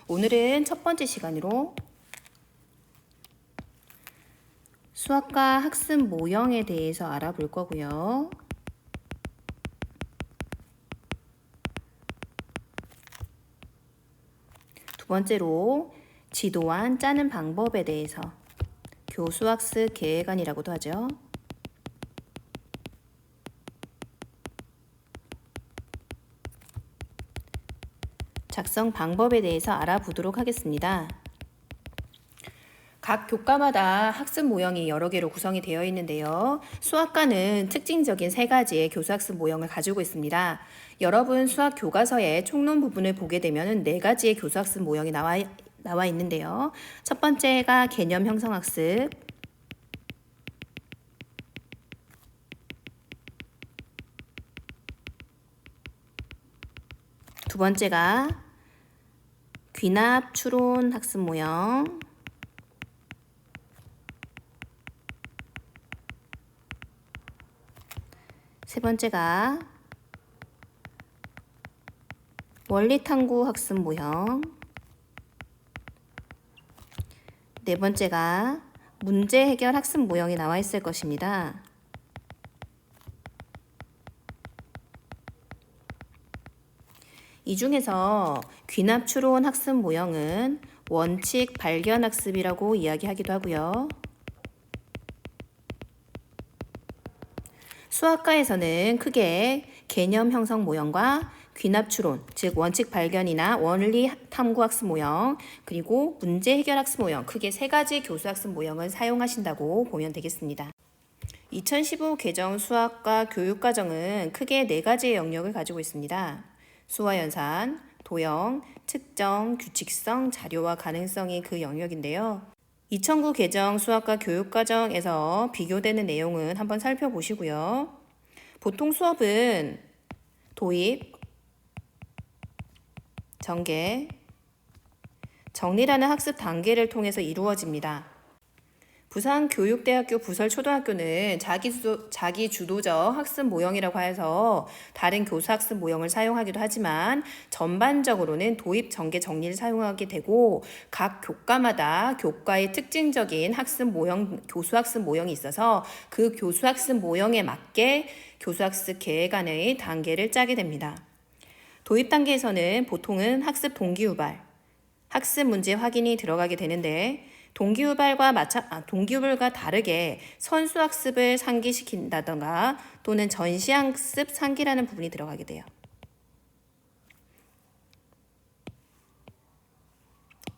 오늘은 첫 번째 시간으로 수학과 학습 모형에 대해서 알아볼 거고요. 두 번째로 지도안 짜는 방법에 대해서 교수학습 계획안이라고도 하죠. 작성 방법에 대해서 알아보도록 하겠습니다. 각 교과마다 학습 모형이 여러 개로 구성이 되어 있는데요. 수학과는 특징적인 3가지의 교수학습 모형을 가지고 있습니다. 여러분 수학 교과서의 총론 부분을 보게 되면 4가지의 교수학습 모형이 나와 있는데요. 첫 번째가 개념 형성학습, 두 번째가 귀납 추론 학습 모형, 세 번째가 원리 탐구 학습 모형, 네 번째가 문제 해결 학습 모형이 나와 있을 것입니다. 이 중에서 귀납 추론 학습 모형은 원칙 발견 학습이라고 이야기하기도 하고요. 수학과에서는 크게 개념 형성 모형과 귀납 추론, 즉 원칙 발견이나 원리 탐구 학습 모형, 그리고 문제 해결 학습 모형, 크게 3가지 교수 학습 모형을 사용하신다고 보면 되겠습니다. 2015 개정 수학과 교육과정은 크게 4가지의 영역을 가지고 있습니다. 수화연산, 도형, 측정, 규칙성, 자료화 가능성이 그 영역인데요. 2009 개정 수학과 교육과정에서 비교되는 내용은 한번 살펴보시고요. 보통 수업은 도입, 전개, 정리라는 학습 단계를 통해서 이루어집니다. 부산교육대학교 부설초등학교는 자기주도적 학습 모형이라고 해서 다른 교수학습 모형을 사용하기도 하지만 전반적으로는 도입, 전개, 정리를 사용하게 되고 각 교과마다 교과의 특징적인 학습 모형, 교수학습 모형이 있어서 그 교수학습 모형에 맞게 교수학습 계획안의 단계를 짜게 됩니다. 도입 단계에서는 보통은 학습 동기유발, 학습 문제 확인이 들어가게 되는데 동기유발과 다르게 선수학습을 상기시킨다던가 또는 전시학습 상기라는 부분이 들어가게 돼요.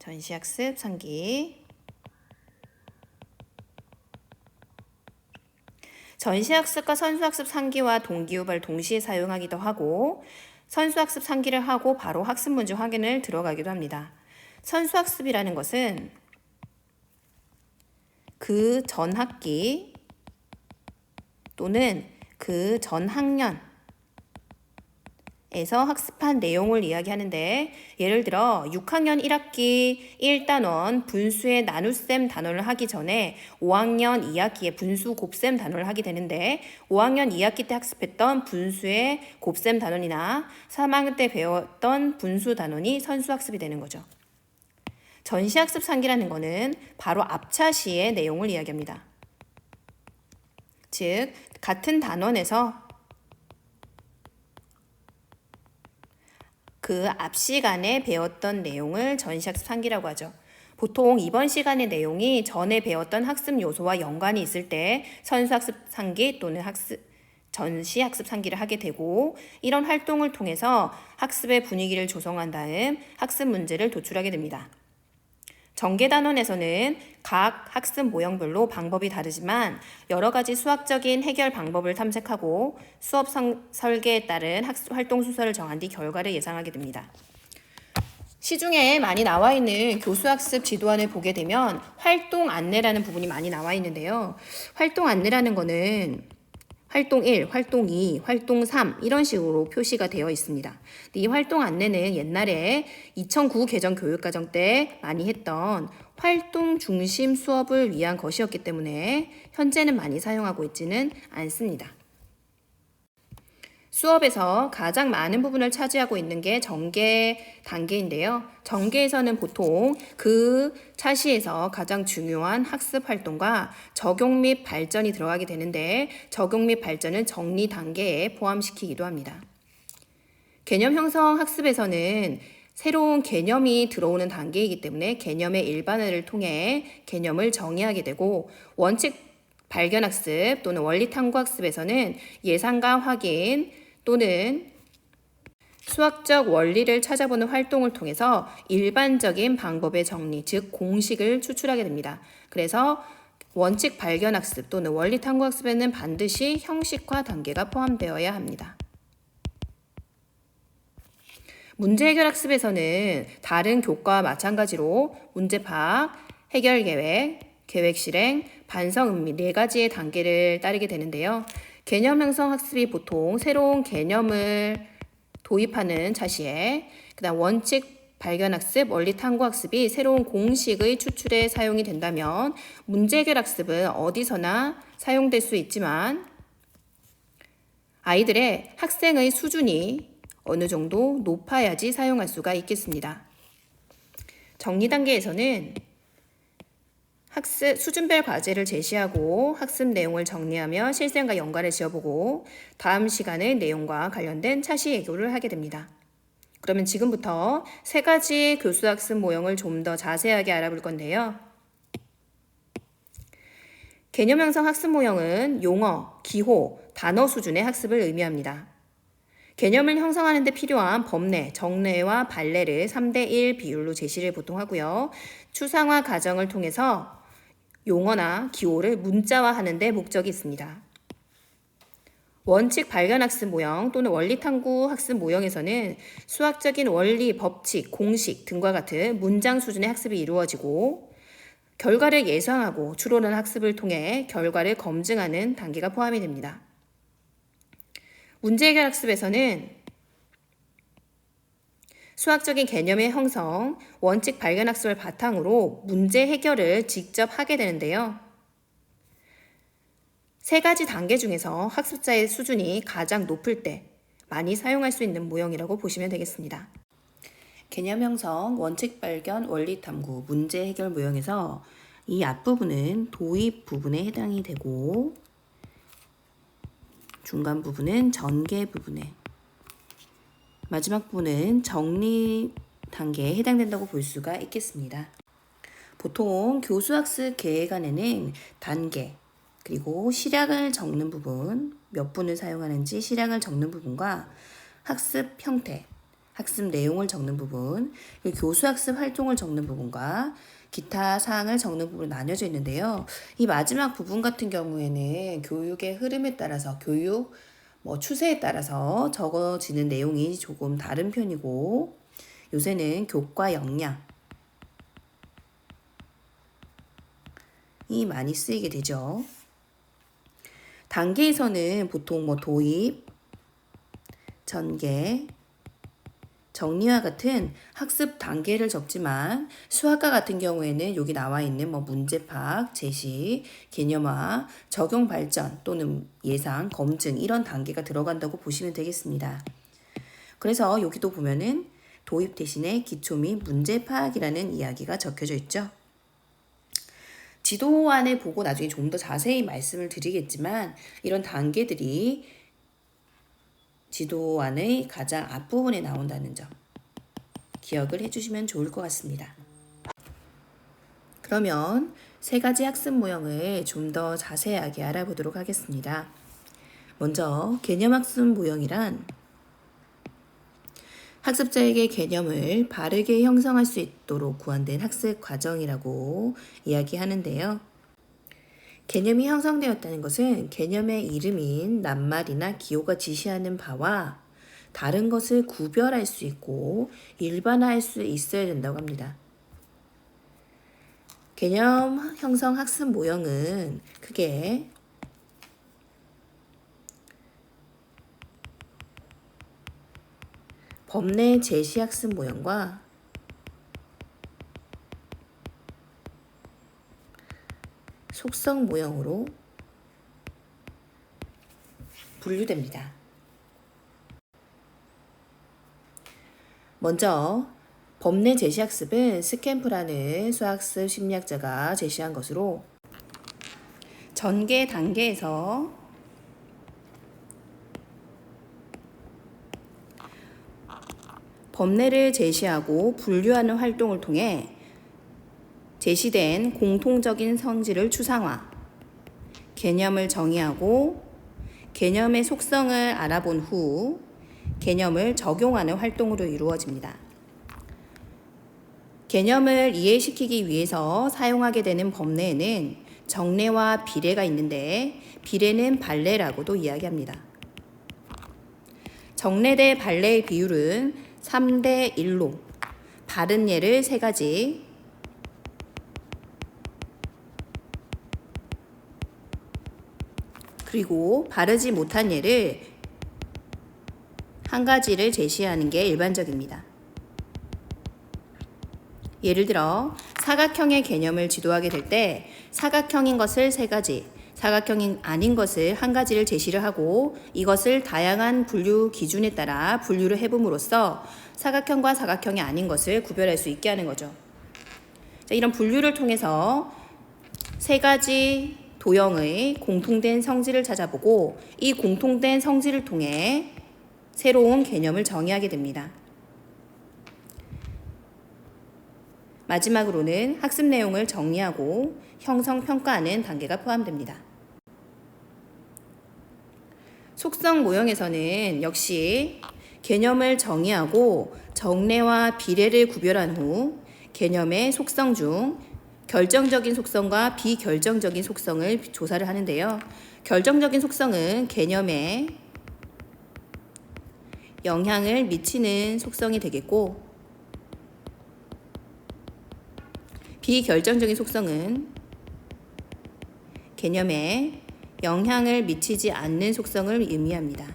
전시학습 상기. 전시학습과 선수학습 상기와 동기유발 동시에 사용하기도 하고 선수학습 상기를 하고 바로 학습 문제 확인을 들어가기도 합니다. 선수학습이라는 것은 그 전 학기 또는 그 전 학년에서 학습한 내용을 이야기하는데 예를 들어 6학년 1학기 1단원 분수의 나눗셈 단원을 하기 전에 5학년 2학기에 분수 곱셈 단원을 하게 되는데 5학년 2학기 때 학습했던 분수의 곱셈 단원이나 3학년 때 배웠던 분수 단원이 선수학습이 되는 거죠. 전시학습 상기라는 것은 바로 앞차시의 내용을 이야기합니다. 즉, 같은 단원에서 그 앞 시간에 배웠던 내용을 전시학습 상기라고 하죠. 보통 이번 시간의 내용이 전에 배웠던 학습 요소와 연관이 있을 때 선수학습 상기 또는 전시학습 상기를 하게 되고 이런 활동을 통해서 학습의 분위기를 조성한 다음 학습 문제를 도출하게 됩니다. 전개단원에서는 각 학습 모형별로 방법이 다르지만 여러 가지 수학적인 해결 방법을 탐색하고 수업 설계에 따른 활동 순서를 정한 뒤 결과를 예상하게 됩니다. 시중에 많이 나와 있는 교수학습 지도안을 보게 되면 활동 안내라는 부분이 많이 나와 있는데요. 활동 안내라는 거는 활동 1, 활동 2, 활동 3 이런 식으로 표시가 되어 있습니다. 이 활동 안내는 옛날에 2009 개정 교육과정 때 많이 했던 활동 중심 수업을 위한 것이었기 때문에 현재는 많이 사용하고 있지는 않습니다. 수업에서 가장 많은 부분을 차지하고 있는 게 전개 단계인데요. 전개에서는 보통 그 차시에서 가장 중요한 학습 활동과 적용 및 발전이 들어가게 되는데 적용 및 발전은 정리 단계에 포함시키기도 합니다. 개념 형성 학습에서는 새로운 개념이 들어오는 단계이기 때문에 개념의 일반화를 통해 개념을 정의하게 되고 원칙 발견 학습 또는 원리 탐구 학습에서는 예상과 확인 또는 수학적 원리를 찾아보는 활동을 통해서 일반적인 방법의 정리, 즉 공식을 추출하게 됩니다. 그래서 원칙 발견 학습 또는 원리 탐구 학습에는 반드시 형식화 단계가 포함되어야 합니다. 문제 해결 학습에서는 다른 교과와 마찬가지로 문제 파악, 해결 계획, 계획 실행, 반성 음미 4가지의 단계를 따르게 되는데요. 개념 형성 학습이 보통 새로운 개념을 도입하는 차시에 그다음 원칙 발견 학습, 원리 탐구 학습이 새로운 공식의 추출에 사용이 된다면 문제 해결 학습은 어디서나 사용될 수 있지만 아이들의 학생의 수준이 어느 정도 높아야지 사용할 수가 있겠습니다. 정리 단계에서는 학습 수준별 과제를 제시하고 학습 내용을 정리하며 실생과 연관을 지어보고 다음 시간의 내용과 관련된 차시 예고를 하게 됩니다. 그러면 지금부터 3가지 교수학습 모형을 좀 더 자세하게 알아볼 건데요. 개념 형성 학습 모형은 용어, 기호, 단어 수준의 학습을 의미합니다. 개념을 형성하는 데 필요한 법례, 정례와 발례를 3대1 비율로 제시를 보통 하고요. 추상화 과정을 통해서 용어나 기호를 문자화하는 데 목적이 있습니다. 원칙 발견 학습 모형 또는 원리 탐구 학습 모형에서는 수학적인 원리, 법칙, 공식 등과 같은 문장 수준의 학습이 이루어지고 결과를 예상하고 추론하는 학습을 통해 결과를 검증하는 단계가 포함이 됩니다. 문제 해결 학습에서는 수학적인 개념의 형성, 원칙 발견 학습을 바탕으로 문제 해결을 직접 하게 되는데요. 3가지 단계 중에서 학습자의 수준이 가장 높을 때 많이 사용할 수 있는 모형이라고 보시면 되겠습니다. 개념 형성, 원칙 발견, 원리 탐구, 문제 해결 모형에서 이 앞부분은 도입 부분에 해당이 되고 중간 부분은 전개 부분에 마지막 부분은 정리 단계에 해당된다고 볼 수가 있겠습니다. 보통 교수학습 계획안에는 단계 그리고 시략을 적는 부분 몇 분을 사용하는지 시략을 적는 부분과 학습 형태, 학습 내용을 적는 부분 그리고 교수학습 활동을 적는 부분과 기타 사항을 적는 부분으로 나뉘어져 있는데요. 이 마지막 부분 같은 경우에는 교육의 흐름에 따라서 교육 추세에 따라서 적어지는 내용이 조금 다른 편이고 요새는 교과 역량이 많이 쓰이게 되죠. 단계에서는 보통 도입, 전개, 정리와 같은 학습 단계를 적지만 수학과 같은 경우에는 여기 나와 있는 문제 파악, 제시, 개념화, 적용 발전 또는 예상, 검증 이런 단계가 들어간다고 보시면 되겠습니다. 그래서 여기도 보면은 도입 대신에 기초 및 문제 파악이라는 이야기가 적혀져 있죠. 지도안을 보고 나중에 좀 더 자세히 말씀을 드리겠지만 이런 단계들이 지도안의 가장 앞부분에 나온다는 점 기억을 해주시면 좋을 것 같습니다. 그러면 3가지 학습 모형을 좀 더 자세하게 알아보도록 하겠습니다. 먼저 개념 학습 모형이란 학습자에게 개념을 바르게 형성할 수 있도록 구현된 학습 과정이라고 이야기하는데요. 개념이 형성되었다는 것은 개념의 이름인 낱말이나 기호가 지시하는 바와 다른 것을 구별할 수 있고 일반화할 수 있어야 된다고 합니다. 개념 형성 학습 모형은 크게 법례 제시 학습 모형과 속성 모형으로 분류됩니다. 먼저 법내 제시학습은 스캠프라는 수학습 심리학자가 제시한 것으로 전개 단계에서 법내를 제시하고 분류하는 활동을 통해 제시된 공통적인 성질을 추상화, 개념을 정의하고 개념의 속성을 알아본 후 개념을 적용하는 활동으로 이루어집니다. 개념을 이해시키기 위해서 사용하게 되는 법내에는 정례와 비례가 있는데 비례는 발례라고도 이야기합니다. 정례 대 발례의 비율은 3대 1로 바른 예를 3가지, 그리고 바르지 못한 예를 1가지를 제시하는 게 일반적입니다. 예를 들어 사각형의 개념을 지도하게 될 때 사각형인 것을 3가지, 사각형이 아닌 것을 1가지를 제시를 하고 이것을 다양한 분류 기준에 따라 분류를 해봄으로써 사각형과 사각형이 아닌 것을 구별할 수 있게 하는 거죠. 자, 이런 분류를 통해서 3가지 도형의 공통된 성질을 찾아보고 이 공통된 성질을 통해 새로운 개념을 정의하게 됩니다. 마지막으로는 학습 내용을 정리하고 형성 평가하는 단계가 포함됩니다. 속성 모형에서는 역시 개념을 정의하고 정례와 비례를 구별한 후 개념의 속성 중 결정적인 속성과 비결정적인 속성을 조사를 하는데요. 결정적인 속성은 개념에 영향을 미치는 속성이 되겠고 비결정적인 속성은 개념에 영향을 미치지 않는 속성을 의미합니다.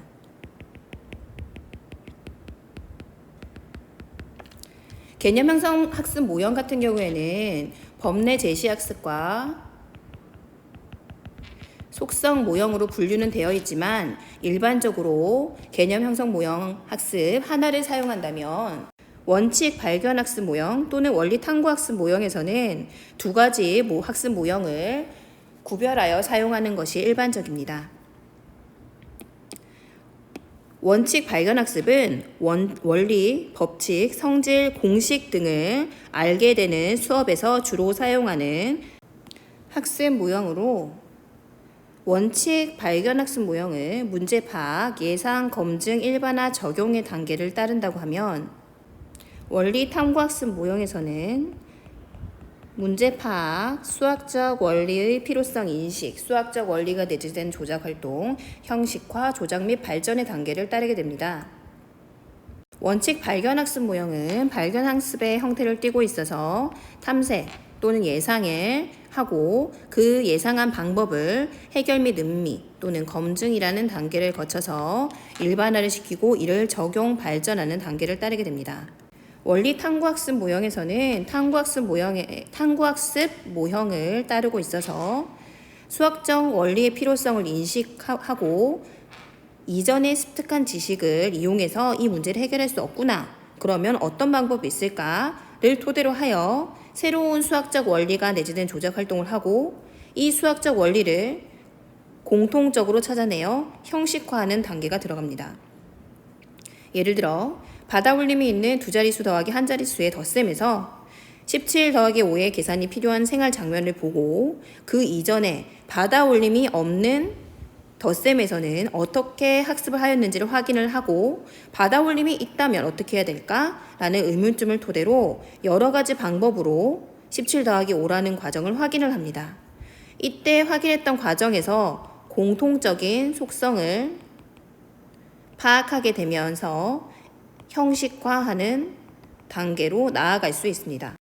개념 형성 학습 모형 같은 경우에는 법내 제시 학습과 속성 모형으로 분류는 되어 있지만 일반적으로 개념 형성 모형 학습 하나를 사용한다면 원칙 발견 학습 모형 또는 원리 탐구 학습 모형에서는 2가지 학습 모형을 구별하여 사용하는 것이 일반적입니다. 원칙 발견 학습은 원리, 법칙, 성질, 공식 등을 알게 되는 수업에서 주로 사용하는 학습 모형으로 원칙 발견 학습 모형은 문제 파악, 예상, 검증, 일반화, 적용의 단계를 따른다고 하면 원리 탐구 학습 모형에서는 문제 파악, 수학적 원리의 필요성 인식, 수학적 원리가 내재된 조작 활동, 형식화, 조작 및 발전의 단계를 따르게 됩니다. 원칙 발견 학습 모형은 발견 학습의 형태를 띠고 있어서 탐색 또는 예상을 하고 그 예상한 방법을 해결 및 음미 또는 검증이라는 단계를 거쳐서 일반화를 시키고 이를 적용, 발전하는 단계를 따르게 됩니다. 원리 탐구학습 모형에서는 탐구학습 모형을 따르고 있어서 수학적 원리의 필요성을 인식하고 이전에 습득한 지식을 이용해서 이 문제를 해결할 수 없구나. 그러면 어떤 방법이 있을까를 토대로 하여 새로운 수학적 원리가 내재된 조작 활동을 하고 이 수학적 원리를 공통적으로 찾아내어 형식화하는 단계가 들어갑니다. 예를 들어 받아올림이 있는 2자릿수 더하기 1자릿수의 덧셈에서 17 더하기 5의 계산이 필요한 생활 장면을 보고 그 이전에 받아올림이 없는 덧셈에서는 어떻게 학습을 하였는지를 확인을 하고 받아올림이 있다면 어떻게 해야 될까라는 의문점을 토대로 여러 가지 방법으로 17 더하기 5라는 과정을 확인을 합니다. 이때 확인했던 과정에서 공통적인 속성을 파악하게 되면서 형식화하는 단계로 나아갈 수 있습니다.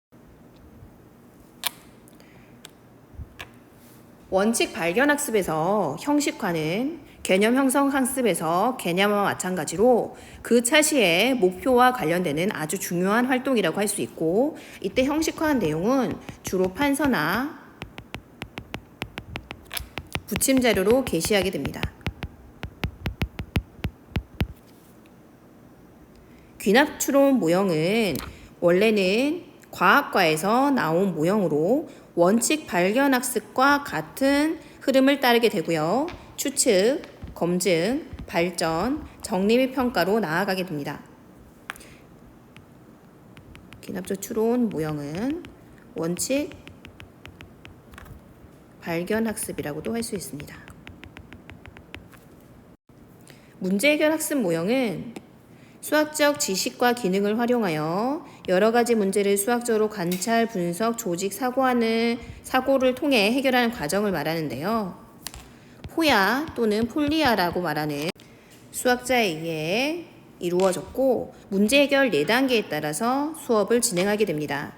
원칙 발견 학습에서 형식화는 개념 형성 학습에서 개념과 마찬가지로 그 차시의 목표와 관련되는 아주 중요한 활동이라고 할 수 있고 이때 형식화한 내용은 주로 판서나 부침 자료로 게시하게 됩니다. 귀납추론 모형은 원래는 과학과에서 나온 모형으로 원칙 발견 학습과 같은 흐름을 따르게 되고요. 추측, 검증, 발전, 정리 및 평가로 나아가게 됩니다. 귀납적 추론 모형은 원칙 발견 학습이라고도 할 수 있습니다. 문제 해결 학습 모형은 수학적 지식과 기능을 활용하여 여러 가지 문제를 수학적으로 관찰, 분석, 조직, 사고를 통해 해결하는 과정을 말하는데요. 포야 또는 폴리아라고 말하는 수학자에 의해 이루어졌고 문제 해결 4단계에 따라서 수업을 진행하게 됩니다.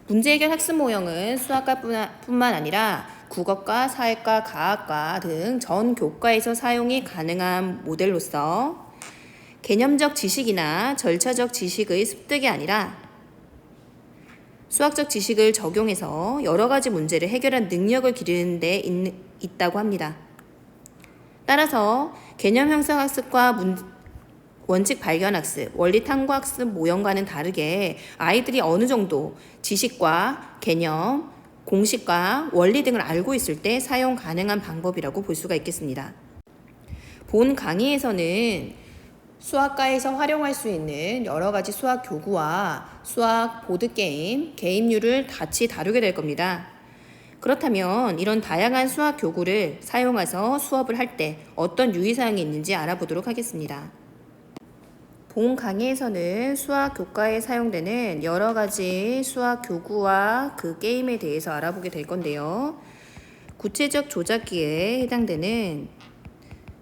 문제 해결 학습 모형은 수학과뿐만 아니라 국어과, 사회과, 과학과 등 전 교과에서 사용이 가능한 모델로서 개념적 지식이나 절차적 지식의 습득이 아니라 수학적 지식을 적용해서 여러 가지 문제를 해결한 능력을 기르는 데 있다고 합니다. 따라서 개념 형성 학습과 원칙 발견 학습, 원리 탐구 학습 모형과는 다르게 아이들이 어느 정도 지식과 개념, 공식과 원리 등을 알고 있을 때 사용 가능한 방법이라고 볼 수가 있겠습니다. 본 강의에서는 수학과에서 활용할 수 있는 여러 가지 수학 교구와 수학 보드게임, 게임류를 같이 다루게 될 겁니다. 그렇다면 이런 다양한 수학 교구를 사용해서 수업을 할 때 어떤 유의사항이 있는지 알아보도록 하겠습니다. 본 강의에서는 수학 교과에 사용되는 여러 가지 수학 교구와 그 게임에 대해서 알아보게 될 건데요. 구체적 조작기에 해당되는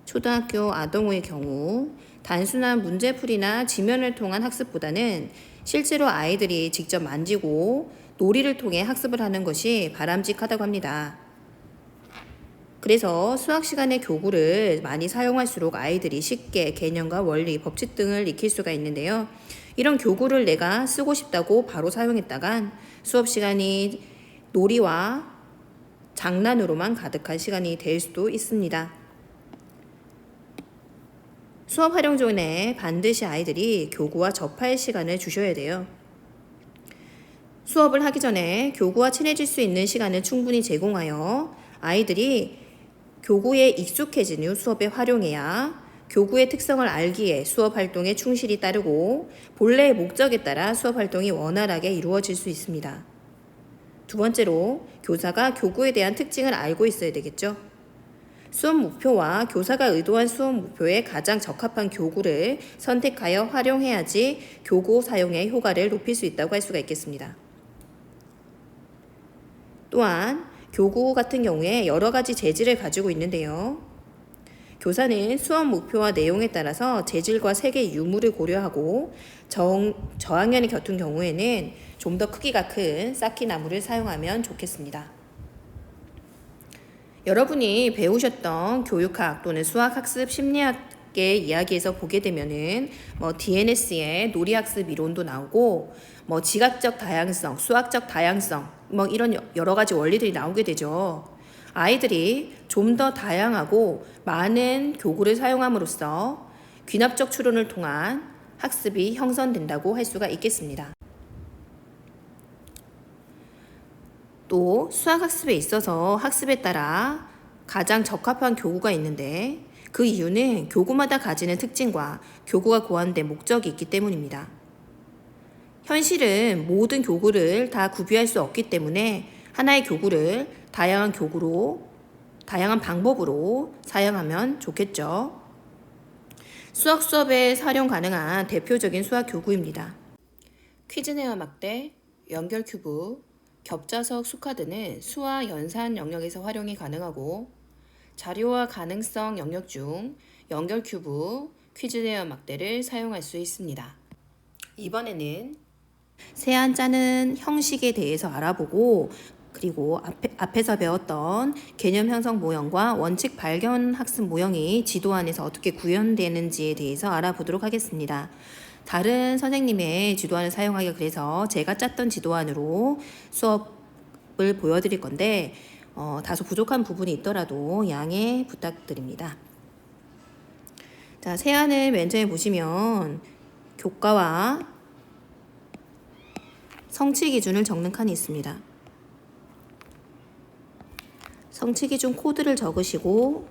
초등학교 아동의 경우 단순한 문제풀이나 지면을 통한 학습보다는 실제로 아이들이 직접 만지고 놀이를 통해 학습을 하는 것이 바람직하다고 합니다. 그래서 수학 시간에 교구를 많이 사용할수록 아이들이 쉽게 개념과 원리, 법칙 등을 익힐 수가 있는데요. 이런 교구를 내가 쓰고 싶다고 바로 사용했다간 수업 시간이 놀이와 장난으로만 가득한 시간이 될 수도 있습니다. 수업 활용 전에 반드시 아이들이 교구와 접할 시간을 주셔야 돼요. 수업을 하기 전에 교구와 친해질 수 있는 시간을 충분히 제공하여 아이들이 교구에 익숙해진 후 수업에 활용해야 교구의 특성을 알기에 수업 활동에 충실히 따르고 본래의 목적에 따라 수업 활동이 원활하게 이루어질 수 있습니다. 두 번째로 교사가 교구에 대한 특징을 알고 있어야 되겠죠. 수업 목표와 교사가 의도한 수업 목표에 가장 적합한 교구를 선택하여 활용해야지 교구 사용의 효과를 높일 수 있다고 할 수가 있겠습니다. 또한 교구 같은 경우에 여러 가지 재질을 가지고 있는데요. 교사는 수업 목표와 내용에 따라서 재질과 색의 유무를 고려하고 저학년이 겪은 경우에는 좀 더 크기가 큰 쌓기나무를 사용하면 좋겠습니다. 여러분이 배우셨던 교육학 또는 수학학습 심리학의 이야기에서 보게 되면은 DNS의 놀이학습 이론도 나오고 지각적 다양성, 수학적 다양성 이런 여러 가지 원리들이 나오게 되죠. 아이들이 좀 더 다양하고 많은 교구를 사용함으로써 귀납적 추론을 통한 학습이 형성된다고 할 수가 있겠습니다. 또 수학학습에 있어서 학습에 따라 가장 적합한 교구가 있는데 그 이유는 교구마다 가지는 특징과 교구가 고안된 목적이 있기 때문입니다. 현실은 모든 교구를 다 구비할 수 없기 때문에 하나의 교구를 다양한 방법으로 사용하면 좋겠죠. 수학 수업에 활용 가능한 대표적인 수학 교구입니다. 퀴즈네어 막대, 연결 큐브, 겹자석 수카드는 수와 연산 영역에서 활용이 가능하고 자료와 가능성 영역 중 연결 큐브, 퀴즈네어 막대를 사용할 수 있습니다. 이번에는 세안 짜는 형식에 대해서 알아보고 그리고 앞에서 배웠던 개념 형성 모형과 원칙 발견 학습 모형이 지도안에서 어떻게 구현되는지에 대해서 알아보도록 하겠습니다. 다른 선생님의 지도안을 사용하기가 그래서 제가 짰던 지도안으로 수업을 보여드릴 건데 다소 부족한 부분이 있더라도 양해 부탁드립니다. 자, 세안을 맨 처음에 보시면 교과와 성취 기준을 적는 칸이 있습니다. 성취 기준 코드를 적으시고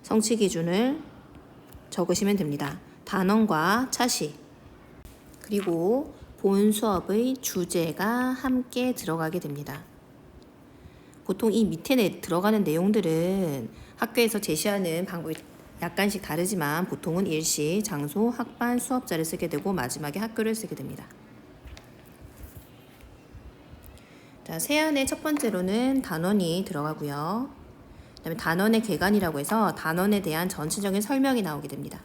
성취 기준을 적으시면 됩니다. 단원과 차시 그리고 본 수업의 주제가 함께 들어가게 됩니다. 보통 이 밑에 들어가는 내용들은 학교에서 제시하는 방법이 약간씩 다르지만 보통은 일시, 장소, 학반, 수업자를 쓰게 되고 마지막에 학교를 쓰게 됩니다. 자, 세안의 첫 번째로는 단원이 들어가고요. 그다음에 단원의 개관이라고 해서 단원에 대한 전체적인 설명이 나오게 됩니다.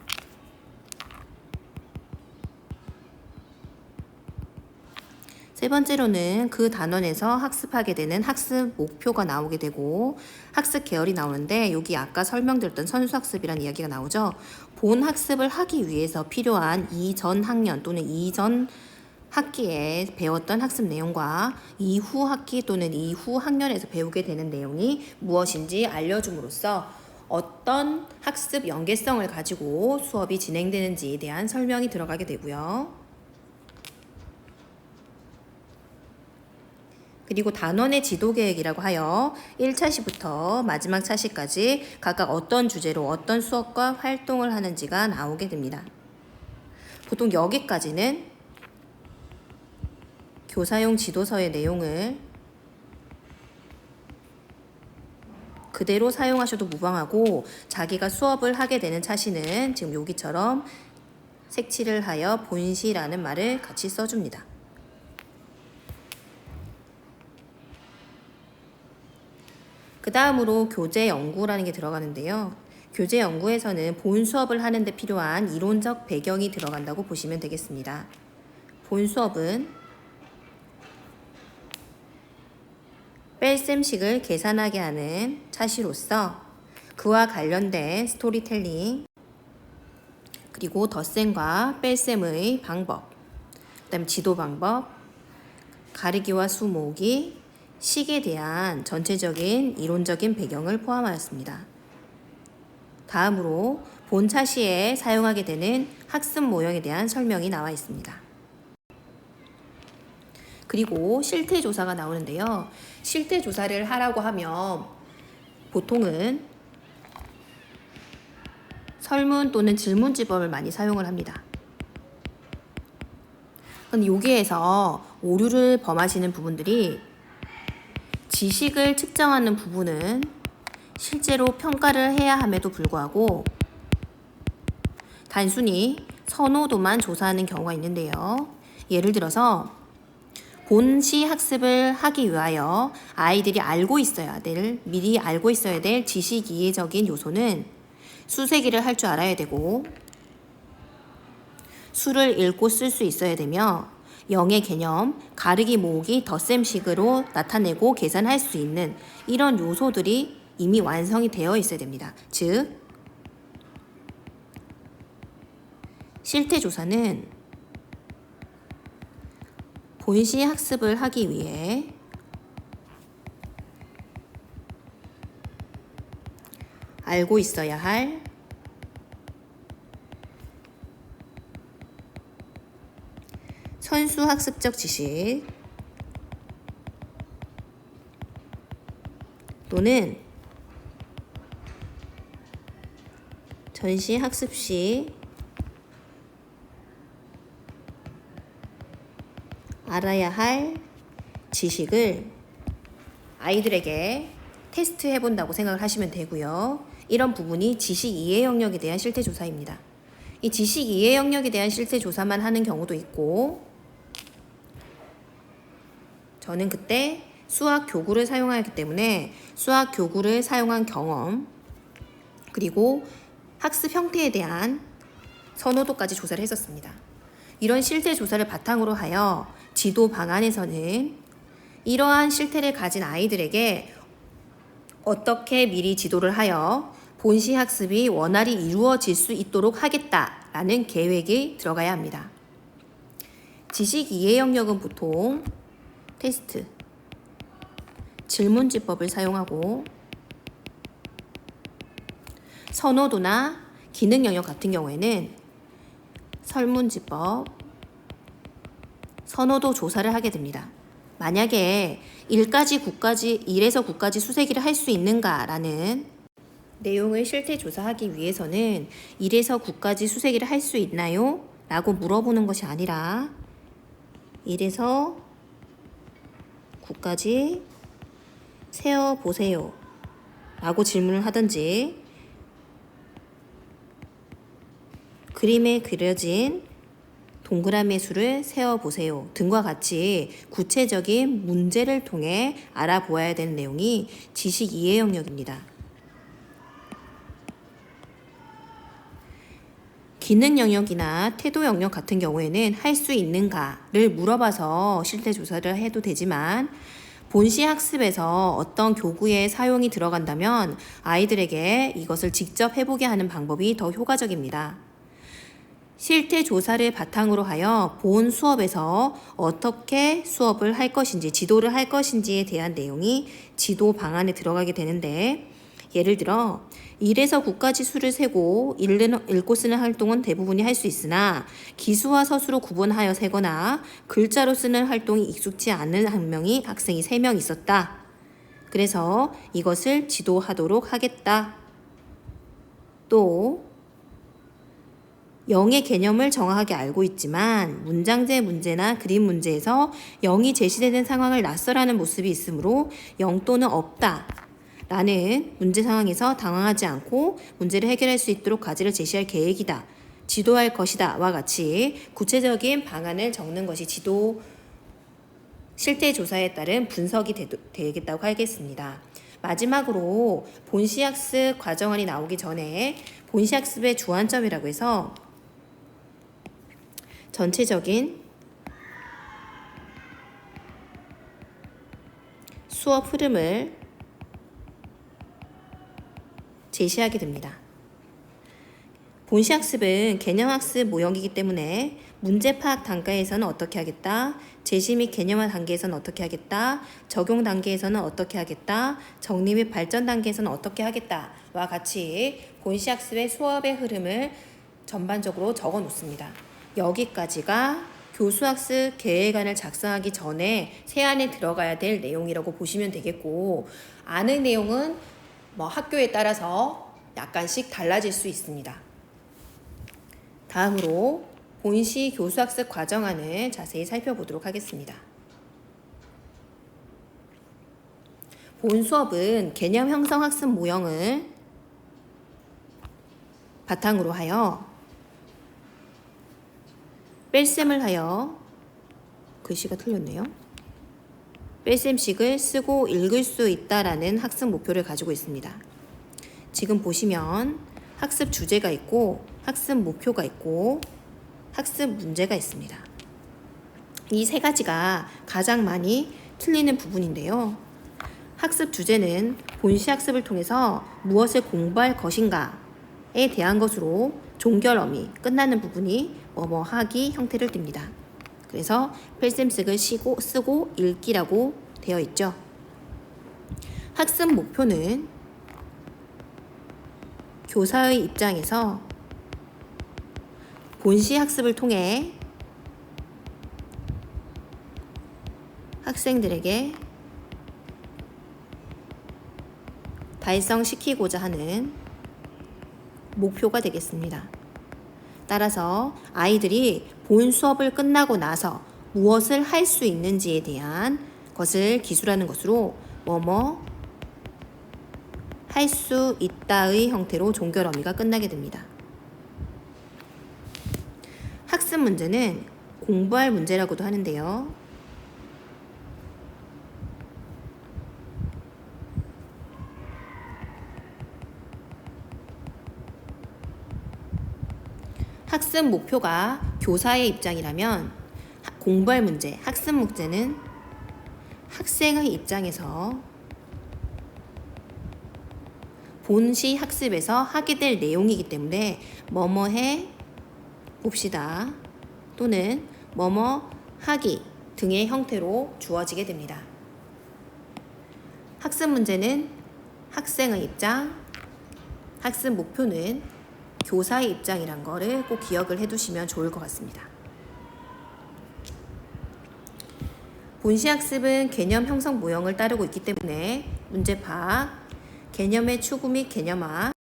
세 번째로는 그 단원에서 학습하게 되는 학습 목표가 나오게 되고 학습 계열이 나오는데 여기 아까 설명드렸던 선수학습이라는 이야기가 나오죠. 본 학습을 하기 위해서 필요한 이전 학년 또는 이전 학기에 배웠던 학습 내용과 이후 학기 또는 이후 학년에서 배우게 되는 내용이 무엇인지 알려줌으로써 어떤 학습 연계성을 가지고 수업이 진행되는지에 대한 설명이 들어가게 되고요. 그리고 단원의 지도계획이라고 하여 1차 시부터 마지막 차시까지 각각 어떤 주제로 어떤 수업과 활동을 하는지가 나오게 됩니다. 보통 여기까지는 교사용 지도서의 내용을 그대로 사용하셔도 무방하고 자기가 수업을 하게 되는 차시는 지금 여기처럼 색칠을 하여 본시라는 말을 같이 써줍니다. 그 다음으로 교재 연구라는 게 들어가는데요. 교재 연구에서는 본 수업을 하는데 필요한 이론적 배경이 들어간다고 보시면 되겠습니다. 본 수업은 뺄셈식을 계산하게 하는 차시로서 그와 관련된 스토리텔링 그리고 덧셈과 뺄셈의 방법 그 다음에 지도 방법 가르기와 수 모으기 식에 대한 전체적인 이론적인 배경을 포함하였습니다. 다음으로 본 차시에 사용하게 되는 학습 모형에 대한 설명이 나와 있습니다. 그리고 실태 조사가 나오는데요. 실태 조사를 하라고 하면 보통은 설문 또는 질문지법을 많이 사용을 합니다. 근데 여기에서 오류를 범하시는 부분들이 지식을 측정하는 부분은 실제로 평가를 해야 함에도 불구하고 단순히 선호도만 조사하는 경우가 있는데요. 예를 들어서 본시 학습을 하기 위하여 아이들이 미리 알고 있어야 될 지식 이해적인 요소는 수세기를 할 줄 알아야 되고 수를 읽고 쓸 수 있어야 되며 영의 개념, 가르기 모으기, 덧셈식으로 나타내고 계산할 수 있는 이런 요소들이 이미 완성이 되어 있어야 됩니다. 즉, 실태조사는 본시 학습을 하기 위해 알고 있어야 할 선수학습적 지식 또는 전시학습 시 알아야 할 지식을 아이들에게 테스트해 본다고 생각을 하시면 되고요. 이런 부분이 지식 이해 영역에 대한 실태 조사입니다. 이 지식 이해 영역에 대한 실태 조사만 하는 경우도 있고 저는 그때 수학 교구를 사용하였기 때문에 수학 교구를 사용한 경험 그리고 학습 형태에 대한 선호도까지 조사를 했었습니다. 이런 실태 조사를 바탕으로 하여 지도 방안에서는 이러한 실태를 가진 아이들에게 어떻게 미리 지도를 하여 본시 학습이 원활히 이루어질 수 있도록 하겠다라는 계획이 들어가야 합니다. 지식 이해 영역은 보통 테스트, 질문지법을 사용하고 선호도나 기능 영역 같은 경우에는 설문지법, 선호도 조사를 하게 됩니다. 만약에 1에서 9까지 수색이를 할 수 있는가라는 내용을 실태 조사하기 위해서는 1에서 9까지 수색이를 할 수 있나요? 라고 물어보는 것이 아니라 1에서 9까지 세어보세요 라고 질문을 하든지, 그림에 그려진 동그라미 수를 세어보세요 등과 같이 구체적인 문제를 통해 알아보아야 되는 내용이 지식 이해 영역입니다. 기능 영역이나 태도 영역 같은 경우에는 할 수 있는가를 물어봐서 실태 조사를 해도 되지만, 본시 학습에서 어떤 교구의 사용이 들어간다면 아이들에게 이것을 직접 해보게 하는 방법이 더 효과적입니다. 실태 조사를 바탕으로 하여 본 수업에서 어떻게 수업을 할 것인지, 지도를 할 것인지에 대한 내용이 지도 방안에 들어가게 되는데, 예를 들어 1에서 9까지 수를 세고 읽고 쓰는 활동은 대부분이 할 수 있으나 기수와 서수로 구분하여 세거나 글자로 쓰는 활동이 익숙치 않은 학생이 3명 있었다. 그래서 이것을 지도하도록 하겠다. 또 0의 개념을 정확하게 알고 있지만 문장제 문제나 그림 문제에서 0이 제시되는 상황을 낯설어하는 모습이 있으므로 0 또는 없다 라는 문제 상황에서 당황하지 않고 문제를 해결할 수 있도록 과제를 제시할 계획이다, 지도할 것이다 와 같이 구체적인 방안을 적는 것이 지도 실태 조사에 따른 분석이 되겠다고 하겠습니다. 마지막으로 본시학습 과정안이 나오기 전에 본시학습의 주안점이라고 해서 전체적인 수업 흐름을 제시하게 됩니다. 본시학습은 개념학습 모형이기 때문에 문제 파악 단계에서는 어떻게 하겠다, 제시 및 개념화 단계에서는 어떻게 하겠다, 적용 단계에서는 어떻게 하겠다, 정리 및 발전 단계에서는 어떻게 하겠다와 같이 본시학습의 수업의 흐름을 전반적으로 적어 놓습니다. 여기까지가 교수학습 계획안을 작성하기 전에 세안에 들어가야 될 내용이라고 보시면 되겠고, 아는 내용은 학교에 따라서 약간씩 달라질 수 있습니다. 다음으로 본시 교수학습 과정안을 자세히 살펴보도록 하겠습니다. 본 수업은 개념 형성 학습 모형을 바탕으로 하여 뺄셈을 하여, 글씨가 틀렸네요. 뺄셈식을 쓰고 읽을 수 있다라는 학습 목표를 가지고 있습니다. 지금 보시면 학습 주제가 있고 학습 목표가 있고 학습 문제가 있습니다. 이 세 가지가 가장 많이 틀리는 부분인데요. 학습 주제는 본시 학습을 통해서 무엇을 공부할 것인가에 대한 것으로 종결 어미 끝나는 부분이 뭐뭐 하기 형태를 띱니다. 그래서 뺄셈식을 쓰고 읽기라고 되어 있죠. 학습 목표는 교사의 입장에서 본시 학습을 통해 학생들에게 달성시키고자 하는 목표가 되겠습니다. 따라서 아이들이 본 수업을 끝나고 나서 무엇을 할 수 있는지에 대한 것을 기술하는 것으로 뭐뭐 할 수 있다의 형태로 종결 어미가 끝나게 됩니다. 학습 문제는 공부할 문제라고도 하는데요. 학습 목표가 교사의 입장이라면 공부할 문제, 학습 문제는 학생의 입장에서 본시 학습에서 하게 될 내용이기 때문에 뭐뭐해 봅시다 또는 뭐뭐 하기 등의 형태로 주어지게 됩니다. 학습 문제는 학생의 입장, 학습 목표는 교사의 입장이란 거를 꼭 기억을 해두시면 좋을 것 같습니다. 본시학습은 개념 형성 모형을 따르고 있기 때문에 문제 파악, 개념의 추구 및 개념화,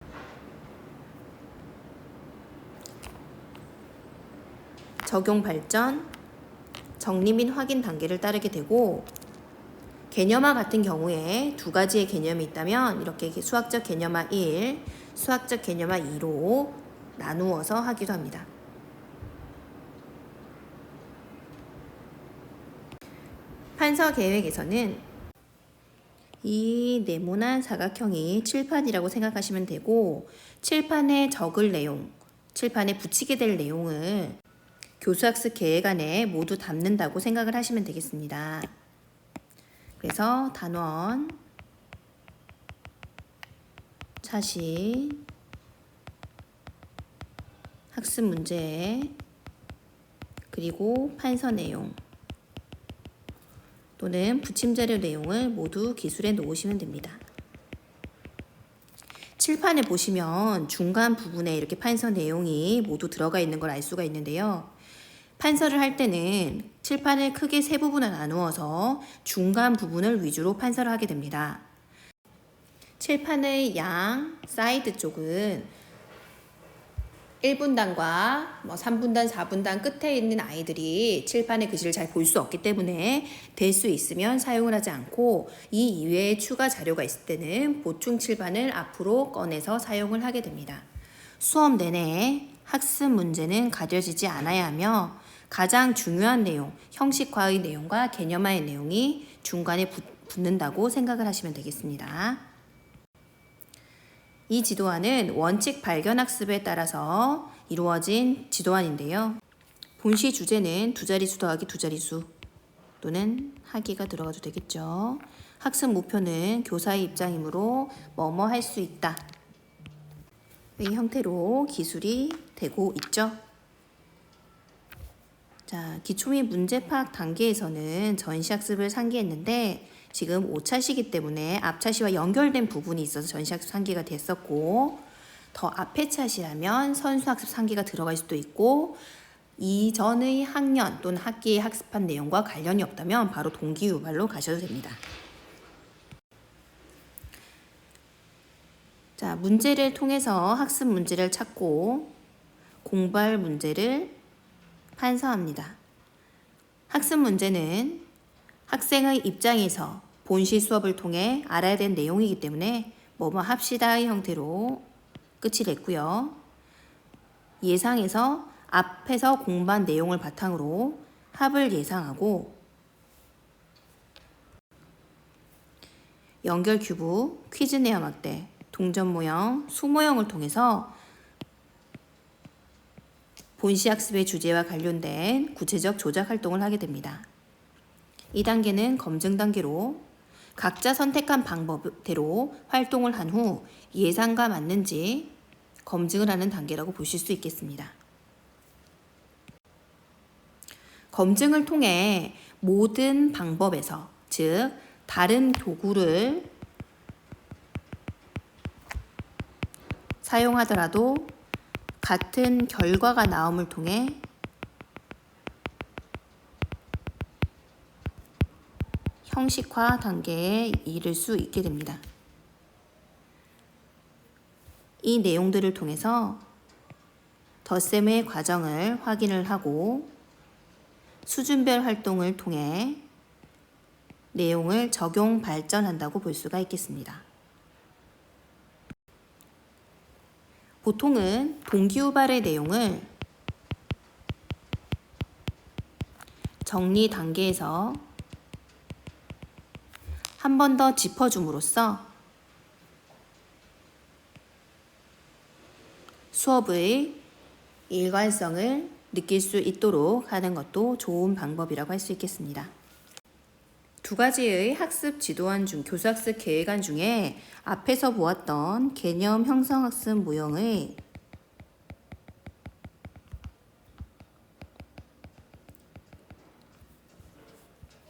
적용 발전, 정리 및 확인 단계를 따르게 되고, 개념화 같은 경우에 두 가지의 개념이 있다면 이렇게 수학적 개념화 1, 수학적 개념화 2로 나누어서 하기도 합니다. 판서 계획에서는 이 네모난 사각형이 칠판이라고 생각하시면 되고, 칠판에 적을 내용, 칠판에 붙이게 될 내용을 교수학습 계획 안에 모두 담는다고 생각을 하시면 되겠습니다. 그래서 단원, 차시, 학습 문제, 그리고 판서 내용 또는 붙임자료 내용을 모두 기술에 놓으시면 됩니다. 칠판에 보시면 중간 부분에 이렇게 판서 내용이 모두 들어가 있는 걸 알 수가 있는데요. 판서를 할 때는 칠판을 크게 세 부분에 나누어서 중간 부분을 위주로 판서를 하게 됩니다. 칠판의 양 사이드 쪽은 1분단과 3분단, 4분단 끝에 있는 아이들이 칠판의 글씨를 잘 볼 수 없기 때문에 될 수 있으면 사용을 하지 않고, 이 이외에 추가 자료가 있을 때는 보충 칠판을 앞으로 꺼내서 사용을 하게 됩니다. 수업 내내 학습 문제는 가려지지 않아야 하며 가장 중요한 내용, 형식화의 내용과 개념화의 내용이 중간에 붙는다고 생각을 하시면 되겠습니다. 이 지도안은 원칙 발견 학습에 따라서 이루어진 지도안인데요. 본시 주제는 두 자릿수 더하기 두 자릿수 또는 하기가 들어가도 되겠죠. 학습 목표는 교사의 입장이므로 뭐뭐 할 수 있다. 이 형태로 기술이 되고 있죠. 자, 기초 및 문제 파악 단계에서는 전시학습을 상기했는데 지금 5차시기 때문에 앞차시와 연결된 부분이 있어서 전시학습 상기가 됐었고, 더 앞의 차시라면 선수학습 상기가 들어갈 수도 있고, 이전의 학년 또는 학기에 학습한 내용과 관련이 없다면 바로 동기유발로 가셔도 됩니다. 자, 문제를 통해서 학습 문제를 찾고 공부할 문제를 판서합니다. 학습 문제는 학생의 입장에서 본시 수업을 통해 알아야 될 내용이기 때문에 뭐뭐 합시다의 형태로 끝이 됐고요. 예상에서 앞에서 공부한 내용을 바탕으로 합을 예상하고, 연결 큐브, 퀴즈 내용 확대, 동전 모형, 수 모형을 통해서 본시 학습의 주제와 관련된 구체적 조작 활동을 하게 됩니다. 2단계는 검증 단계로 각자 선택한 방법대로 활동을 한 후 예상과 맞는지 검증을 하는 단계라고 보실 수 있겠습니다. 검증을 통해 모든 방법에서, 즉 다른 도구를 사용하더라도 같은 결과가 나옴을 통해 형식화 단계에 이를 수 있게 됩니다. 이 내용들을 통해서 덧셈의 과정을 확인을 하고 수준별 활동을 통해 내용을 적용 발전한다고 볼 수가 있겠습니다. 보통은 동기유발의 내용을 정리 단계에서 한 번 더 짚어줌으로써 수업의 일관성을 느낄 수 있도록 하는 것도 좋은 방법이라고 할 수 있겠습니다. 두 가지의 학습 지도안 중, 교수학습 계획안 중에 앞에서 보았던 개념 형성학습 모형의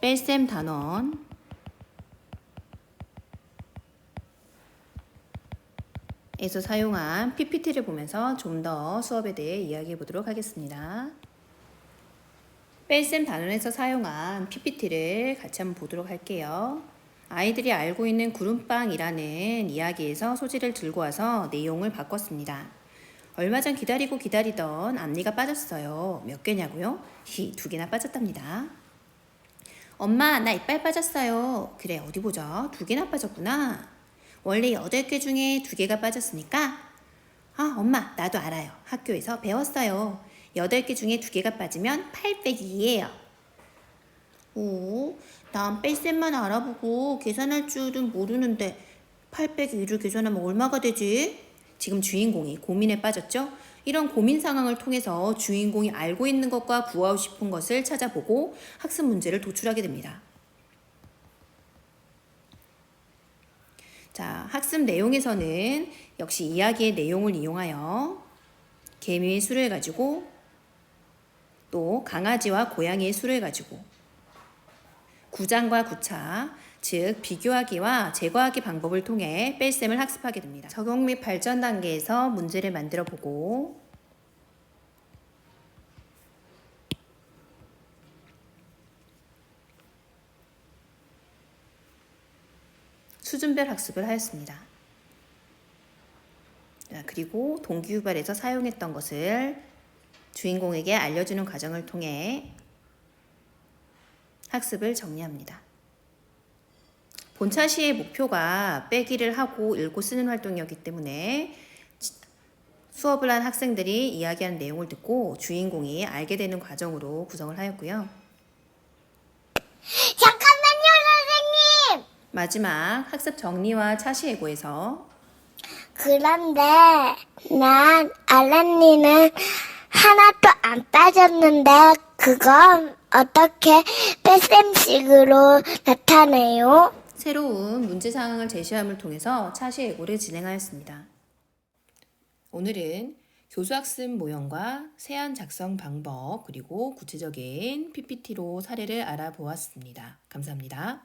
뺄셈 단원, 에서 사용한 PPT를 보면서 좀 더 수업에 대해 이야기해 보도록 하겠습니다. 뺄셈 단원에서 사용한 PPT를 같이 한번 보도록 할게요. 아이들이 알고 있는 구름빵이라는 이야기에서 소재를 들고 와서 내용을 바꿨습니다. 얼마 전 기다리던 앞니가 빠졌어요. 몇 개냐고요? 2개나 빠졌답니다. 엄마, 나 이빨 빠졌어요. 그래, 어디 보자. 2개나 빠졌구나. 원래 8개 중에 2개가 빠졌으니까? 아, 엄마, 나도 알아요. 학교에서 배웠어요. 8개 중에 2개가 빠지면 8 빼기 2예요. 오, 난 뺄셈만 알아보고 계산할 줄은 모르는데 8 빼기 2를 계산하면 얼마가 되지? 지금 주인공이 고민에 빠졌죠? 이런 고민 상황을 통해서 주인공이 알고 있는 것과 구하고 싶은 것을 찾아보고 학습 문제를 도출하게 됩니다. 자, 학습 내용에서는 역시 이야기의 내용을 이용하여 개미의 수를 가지고 또 강아지와 고양이의 수를 가지고 구장과 구차, 즉 비교하기와 제거하기 방법을 통해 뺄셈을 학습하게 됩니다. 적용 및 발전 단계에서 문제를 만들어 보고 수준별 학습을 하였습니다. 자, 그리고 동기유발에서 사용했던 것을 주인공에게 알려주는 과정을 통해 학습을 정리합니다. 본차 시의 목표가 빼기를 하고 읽고 쓰는 활동이었기 때문에 수업을 한 학생들이 이야기하는 내용을 듣고 주인공이 알게 되는 과정으로 구성을 하였고요. 잠깐만요, 선생님! 마지막 학습 정리와 차시 예고에서 그런데 난 알라니는 하나도 안 빠졌는데 그건 어떻게 뺄셈식으로 나타내요? 새로운 문제 상황을 제시함을 통해서 차시 예고를 진행하였습니다. 오늘은 교수학습 모형과 세안 작성 방법 그리고 구체적인 PPT로 사례를 알아보았습니다. 감사합니다.